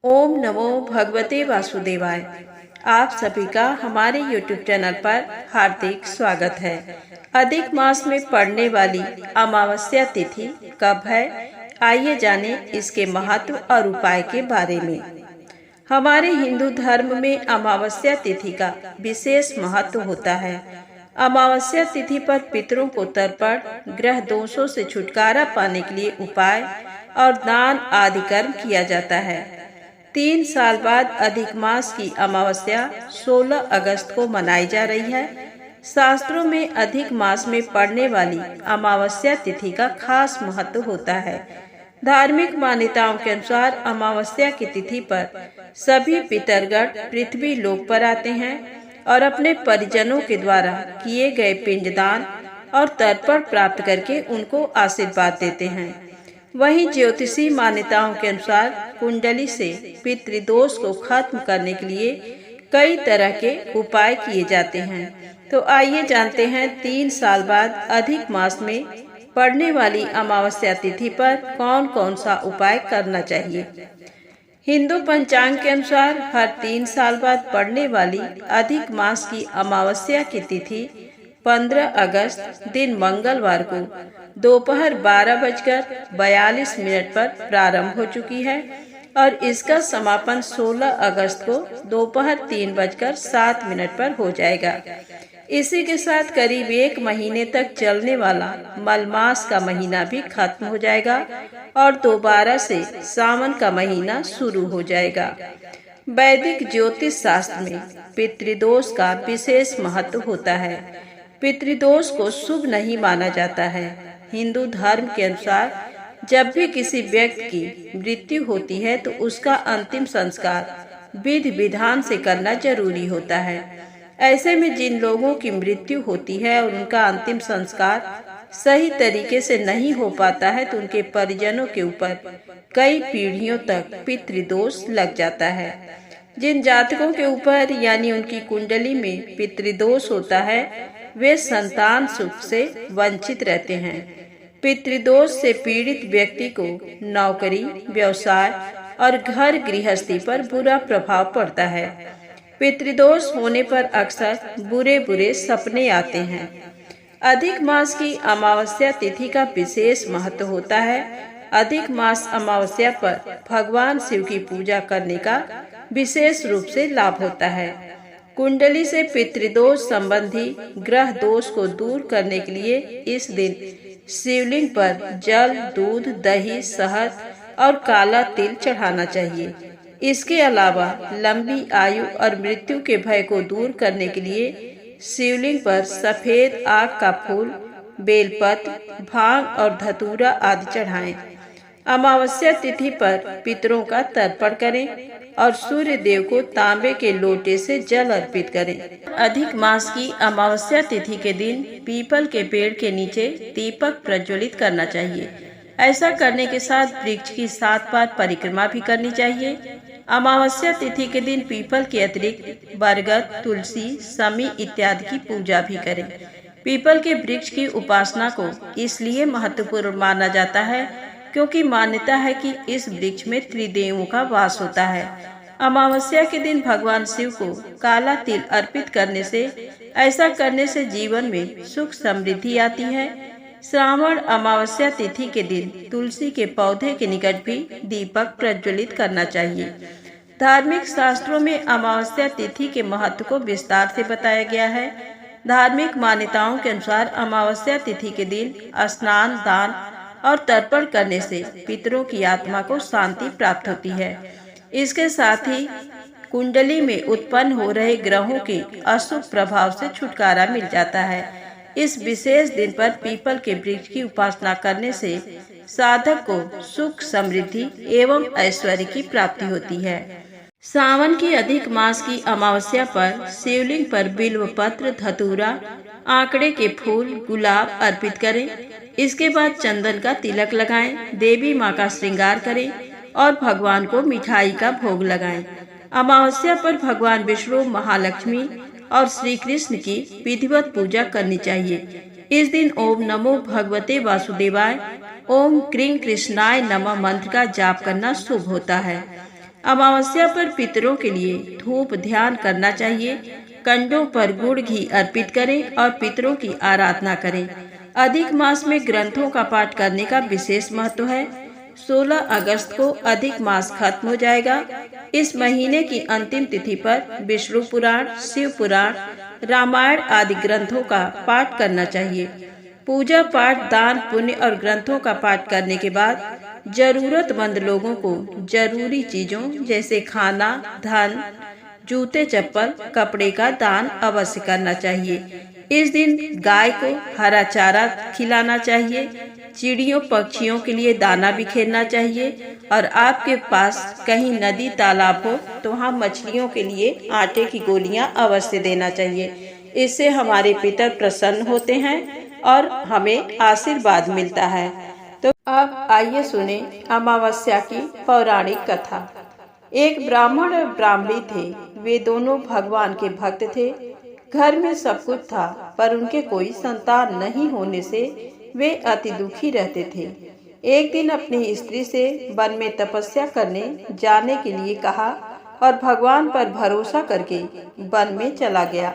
ओम नमो भगवते वासुदेवाय। आप सभी का हमारे YouTube चैनल पर हार्दिक स्वागत है। अधिक मास में पड़ने वाली अमावस्या तिथि कब है, आइए जाने इसके महत्व और उपाय के बारे में। हमारे हिंदू धर्म में अमावस्या तिथि का विशेष महत्व होता है। अमावस्या तिथि पर पितरों को तर्पण, ग्रह दोषों से छुटकारा पाने के लिए उपाय और दान आदि कर्म किया जाता है। 3 साल बाद अधिक मास की अमावस्या 16 अगस्त को मनाई जा रही है। शास्त्रों में अधिक मास में पड़ने वाली अमावस्या तिथि का खास महत्व होता है। धार्मिक मान्यताओं के अनुसार अमावस्या की तिथि पर सभी पितरगण पृथ्वी लोक पर आते हैं और अपने परिजनों के द्वारा किए गए पिंडदान और तर्पण प्राप्त करके उनको आशीर्वाद देते हैं। वहीं ज्योतिषी मान्यताओं के अनुसार कुंडली से पितृदोष को खत्म करने के लिए कई तरह के उपाय किए जाते हैं। तो आइए जानते हैं 3 साल बाद अधिक मास में पड़ने वाली अमावस्या तिथि पर कौन कौन सा उपाय करना चाहिए। हिंदू पंचांग के अनुसार हर 3 साल बाद पड़ने वाली अधिक मास की अमावस्या की तिथि 15 अगस्त दिन मंगलवार को दोपहर 12:42 पर प्रारंभ हो चुकी है और इसका समापन 16 अगस्त को दोपहर 3:07 पर हो जाएगा। इसी के साथ करीब 1 महीने तक चलने वाला मलमास का महीना भी खत्म हो जाएगा और दोबारा से सावन का महीना शुरू हो जाएगा। वैदिक ज्योतिष शास्त्र में पितृदोष का विशेष महत्व होता है। पितृदोष को शुभ नहीं माना जाता है। हिंदू धर्म के अनुसार जब भी किसी व्यक्ति की मृत्यु होती है तो उसका अंतिम संस्कार विधि विधान से करना जरूरी होता है। ऐसे में जिन लोगों की मृत्यु होती है और उनका अंतिम संस्कार सही तरीके से नहीं हो पाता है तो उनके परिजनों के ऊपर कई पीढ़ियों तक पितृदोष लग जाता है। जिन जातकों के ऊपर यानी उनकी कुंडली में पितृदोष होता है वे संतान सुख से वंचित रहते हैं। पितृदोष से पीड़ित व्यक्ति को नौकरी, व्यवसाय और घर गृहस्थी पर बुरा प्रभाव पड़ता है। पितृदोष होने पर अक्सर बुरे बुरे सपने आते हैं। अधिक मास की अमावस्या तिथि का विशेष महत्व होता है। अधिक मास अमावस्या पर भगवान शिव की पूजा करने का विशेष रूप से लाभ होता है। कुंडली से पितृदोष संबंधी ग्रह दोष को दूर करने के लिए इस दिन शिवलिंग पर जल, दूध, दही, शहद और काला तिल चढ़ाना चाहिए। इसके अलावा लंबी आयु और मृत्यु के भय को दूर करने के लिए शिवलिंग पर सफेद आक का फूल, बेलपत्र, भांग और धतूरा आदि चढ़ाएं। अमावस्या तिथि पर पितरों का तर्पण करें और सूर्य देव को तांबे के लोटे से जल अर्पित करें। अधिक मास की अमावस्या तिथि के दिन पीपल के पेड़ के नीचे दीपक प्रज्वलित करना चाहिए। ऐसा करने के साथ वृक्ष की 7 बार परिक्रमा भी करनी चाहिए। अमावस्या तिथि के दिन पीपल के अतिरिक्त बरगद, तुलसी, समी इत्यादि की पूजा भी करें। पीपल के वृक्ष की उपासना को इसलिए महत्वपूर्ण माना जाता है क्योंकि मान्यता है कि इस वृक्ष में त्रिदेवों का वास होता है। अमावस्या के दिन भगवान शिव को काला तिल अर्पित करने से ऐसा करने से जीवन में सुख समृद्धि आती है। श्रावण अमावस्या तिथि के दिन तुलसी के पौधे के निकट भी दीपक प्रज्वलित करना चाहिए। धार्मिक शास्त्रों में अमावस्या तिथि के महत्व को विस्तार से बताया गया है। धार्मिक मान्यताओं के अनुसार अमावस्या तिथि के दिन स्नान, दान और तर्पण करने से पितरों की आत्मा को शांति प्राप्त होती है। इसके साथ ही कुंडली में उत्पन्न हो रहे ग्रहों के अशुभ प्रभाव से छुटकारा मिल जाता है। इस विशेष दिन पर पीपल के वृक्ष की उपासना करने से साधक को सुख, समृद्धि एवं ऐश्वर्य की प्राप्ति होती है। सावन की अधिक मास की अमावस्या पर शिवलिंग पर बिल्व पत्र, धतूरा, आंकड़े के फूल, गुलाब अर्पित करें। इसके बाद चंदन का तिलक लगाएं, देवी माँ का श्रृंगार करें और भगवान को मिठाई का भोग लगाएं। अमावस्या पर भगवान विष्णु, महालक्ष्मी और श्री कृष्ण की विधिवत पूजा करनी चाहिए। इस दिन ओम नमो भगवते वासुदेवाय, ओम क्रीं कृष्णाय नमः मंत्र का जाप करना शुभ होता है। अमावस्या पर पितरों के लिए धूप ध्यान करना चाहिए। कंडों पर गुड़ घी अर्पित करें और पितरों की आराधना करें। अधिक मास में ग्रंथों का पाठ करने का विशेष महत्व है। 16 अगस्त को अधिक मास खत्म हो जाएगा। इस महीने की अंतिम तिथि पर विष्णु पुराण, शिव पुराण, रामायण आदि ग्रंथों का पाठ करना चाहिए। पूजा पाठ, दान पुण्य और ग्रंथों का पाठ करने के बाद जरूरतमंद लोगों को जरूरी चीजों जैसे खाना, धन, जूते, चप्पल, कपड़े का दान अवश्य करना चाहिए। इस दिन गाय को हरा चारा खिलाना चाहिए। चिड़ियों पक्षियों के लिए दाना बिखेरना चाहिए और आपके पास कहीं नदी तालाब हो तो वहाँ मछलियों के लिए आटे की गोलियां अवश्य देना चाहिए। इससे हमारे पितर प्रसन्न होते हैं और हमें आशीर्वाद मिलता है। तो अब आइए सुने अमावस्या की पौराणिक कथा। एक ब्राह्मण और ब्राह्मणी थे। वे दोनों भगवान के भक्त थे। घर में सब कुछ था, पर उनके कोई संतान नहीं होने से वे अति दुखी रहते थे। एक दिन अपनी स्त्री से वन में तपस्या करने जाने के लिए कहा और भगवान पर भरोसा करके वन में चला गया।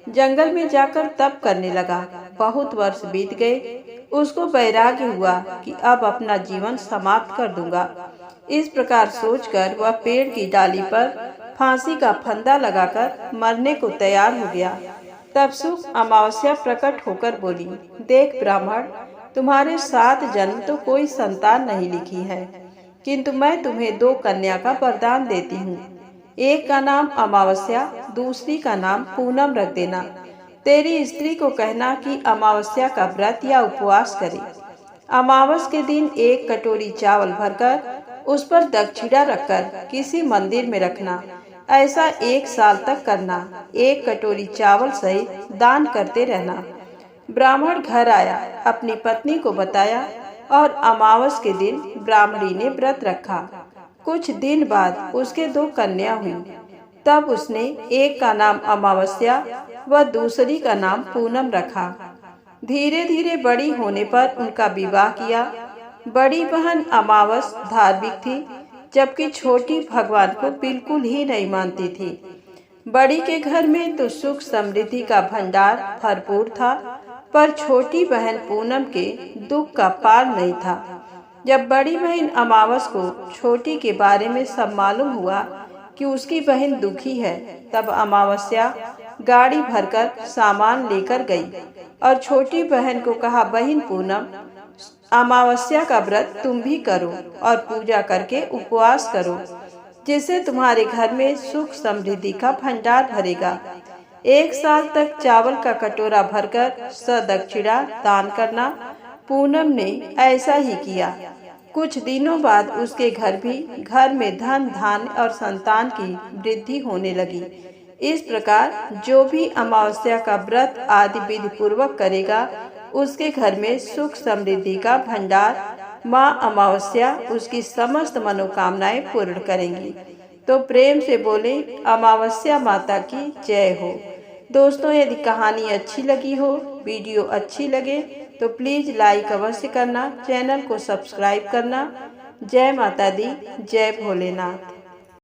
जंगल में जाकर तप करने लगा। बहुत वर्ष बीत गए। उसको वैराग्य हुआ कि अब अपना जीवन समाप्त कर दूंगा। इस प्रकार सोचकर वह पेड़ की डाली पर फांसी का फंदा लगाकर मरने को तैयार हो गया। तब शुभ अमावस्या प्रकट होकर बोली, देख ब्राह्मण, तुम्हारे 7 जन्म तो कोई संतान नहीं लिखी है, किंतु मैं तुम्हें 2 कन्या का वरदान देती हूँ। एक का नाम अमावस्या, दूसरी का नाम पूनम रख देना। तेरी स्त्री को कहना कि अमावस्या का व्रत या उपवास करे। अमावस के दिन 1 कटोरी चावल भरकर उस पर दक्षिणा रखकर किसी मंदिर में रखना। ऐसा 1 साल तक करना। 1 कटोरी चावल सहित दान करते रहना। ब्राह्मण घर आया, अपनी पत्नी को बताया और अमावस के दिन ब्राह्मणी ने व्रत रखा। कुछ दिन बाद उसके 2 कन्या हुई। तब उसने एक का नाम अमावस्या व दूसरी का नाम पूनम रखा। धीरे धीरे बड़ी होने पर उनका विवाह किया। बड़ी बहन अमावस धार्मिक थी, जबकि छोटी भगवान को बिल्कुल ही नहीं मानती थी। बड़ी के घर में तो सुख समृद्धि का भंडार भरपूर था, पर छोटी बहन पूनम के दुख का पार नहीं था। जब बड़ी बहन अमावस को छोटी के बारे में सब मालूम हुआ कि उसकी बहन दुखी है, तब अमावस्या गाड़ी भरकर सामान लेकर गई और छोटी बहन को कहा, बहन पूनम, अमावस्या का व्रत तुम भी करो और पूजा करके उपवास करो, जिससे तुम्हारे घर में सुख समृद्धि का भंडार भरेगा। 1 साल तक चावल का कटोरा भरकर सदक्षिणा दान करना। पूनम ने ऐसा ही किया। कुछ दिनों बाद उसके घर में धन धान्य और संतान की वृद्धि होने लगी। इस प्रकार जो भी अमावस्या का व्रत आदि विधि पूर्वक करेगा, उसके घर में सुख समृद्धि का भंडार माँ अमावस्या उसकी समस्त मनोकामनाएं पूर्ण करेंगी। तो प्रेम से बोले, अमावस्या माता की जय हो। दोस्तों, यदि कहानी अच्छी लगी हो, वीडियो अच्छी लगे तो प्लीज़ लाइक अवश्य करना, चैनल को सब्सक्राइब करना। जय माता दी, जय भोलेनाथ।